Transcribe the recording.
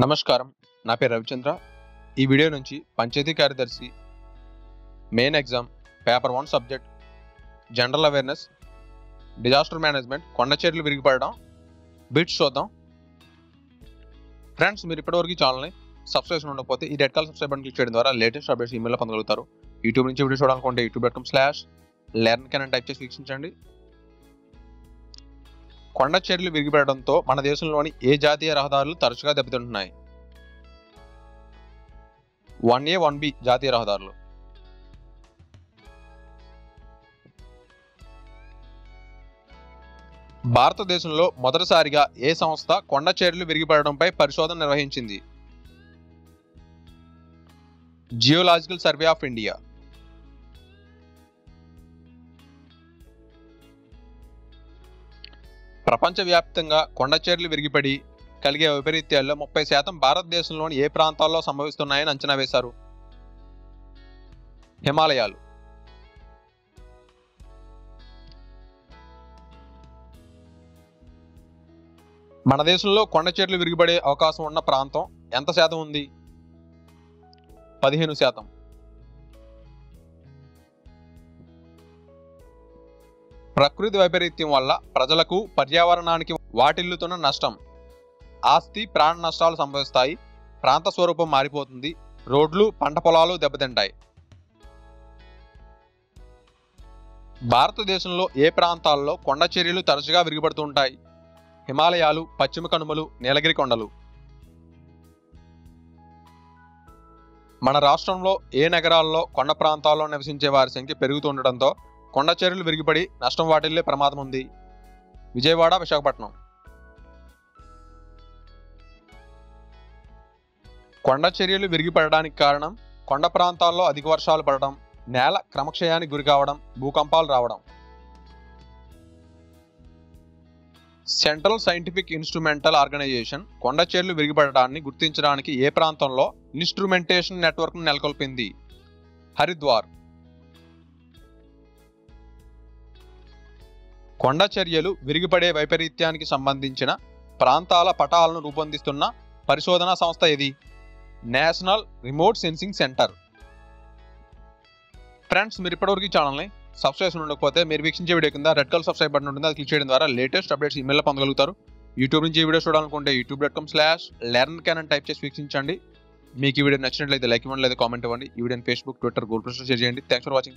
నమస్కారం, నా పేరు రవిచంద్ర. ఈ వీడియో నుంచి పంచాయతీ కార్యదర్శి main exam paper 1 subject general awareness disaster management కొండ చర్యలు విరిగిపడడం బిట్స్ చూద్దాం. ఫ్రెండ్స్, మీరు ఇప్పటివరకు ఈ ఛానల్ని సబ్స్క్రైబ్ ఉండకపోతే ఈ red colour subscribe button click చేయడం ద్వారా లేటెస్ట్ అప్డేట్స్ ఈమెయిల్లో పొందగలుగుతారు. యూట్యూబ్ నుంచి వీడియో చూడాలనుకుంటే youtube.com/learn అని టైప్ చేసి వీక్షించండి. కొండ చర్యలు విరిగిపడడంతో మన దేశంలోని ఏ జాతీయ రహదారులు తరచుగా దెబ్బతింటున్నాయి? 1A 1B జాతీయ రహదారులు. భారతదేశంలో మొదటిసారిగా ఏ సంస్థ కొండ చర్యలు విరిగిపడడంపై పరిశోధన నిర్వహించింది? Geological survey of India. ప్రపంచవ్యాప్తంగా కొండ చర్యలు విరిగిపడి కలిగే వైపరీత్యాల్లో 30% భారతదేశంలోని ఏ ప్రాంతాల్లో సంభవిస్తున్నాయని అంచనా వేశారు? హిమాలయాలు. మన దేశంలో కొండ చర్యలు విరిగిపడే అవకాశం ఉన్న ప్రాంతం ఎంత శాతం ఉంది? 15%. ప్రకృతి వైపరీత్యం వల్ల ప్రజలకు పర్యావరణానికి వాటిల్లుతున్న నష్టం. ఆస్తి ప్రాణ నష్టాలు సంభవిస్తాయి. ప్రాంత స్వరూపం మారిపోతుంది. రోడ్లు పంట పొలాలు దెబ్బతింటాయి. భారతదేశంలో ఏ ప్రాంతాల్లో కొండ చర్యలు తరచుగా విరిగిపడుతుంటాయి? హిమాలయాలు, పశ్చిమ కనుమలు, నీలగిరి కొండలు. మన రాష్ట్రంలో ఏ నగరాల్లో కొండ ప్రాంతాల్లో నివసించే వారి సంఖ్య పెరుగుతుండటంతో కొండ చర్యలు విరిగిపడి నష్టం వాటిల్లే ప్రమాదం ఉంది? విజయవాడ, విశాఖపట్నం. కొండ చర్యలు విరిగిపడడానికి కారణం కొండ ప్రాంతాల్లో అధిక వర్షాలు పడడం, నేల క్రమక్షయానికి గురి కావడం, భూకంపాలు రావడం. సెంట్రల్ సైంటిఫిక్ ఇన్స్ట్రుమెంటల్ ఆర్గనైజేషన్ కొండ చర్యలు విరిగిపడడాన్ని గుర్తించడానికి ఏ ప్రాంతంలో ఇన్స్ట్రుమెంటేషన్ నెట్వర్క్ను నెలకొల్పింది? హరిద్వార్. కొండ చర్యలు విరిగిపడే వైపరీత్యానికి సంబంధించిన ప్రాంతాల పటాలను రూపొందిస్తున్న పరిశోధనా సంస్థ ఏది? National remote sensing centre. Friends, మీరు ఇప్పటివరకు ఈ ఛానల్ని సబ్స్క్రైబ్ ఉండకపోతే మీరు వీక్షించే వీడియో కింద రెడ్ కలర్ సబ్స్క్రైబ్ బటన్ ఉంటుంది. అది క్లిక్ చేయడం ద్వారా లేటెస్ట్ అప్డేట్స్ ఈమెయిల్లో పొందగలుగుతారు. యూట్యూబ్ నుంచి ఈ వీడియో చూడాలనుకుంటే youtube.com/learn అని టైప్ చేసి వీక్షించండి. మీకు ఈ వీడియో నచ్చినట్లయితే లైక్ ఇవ్వండి, లేదా కామెంట్ ఇవ్వండి. ఈ వీడియోని Facebook, Twitter, Google+ షేర్ చేయండి. Thanks for watching.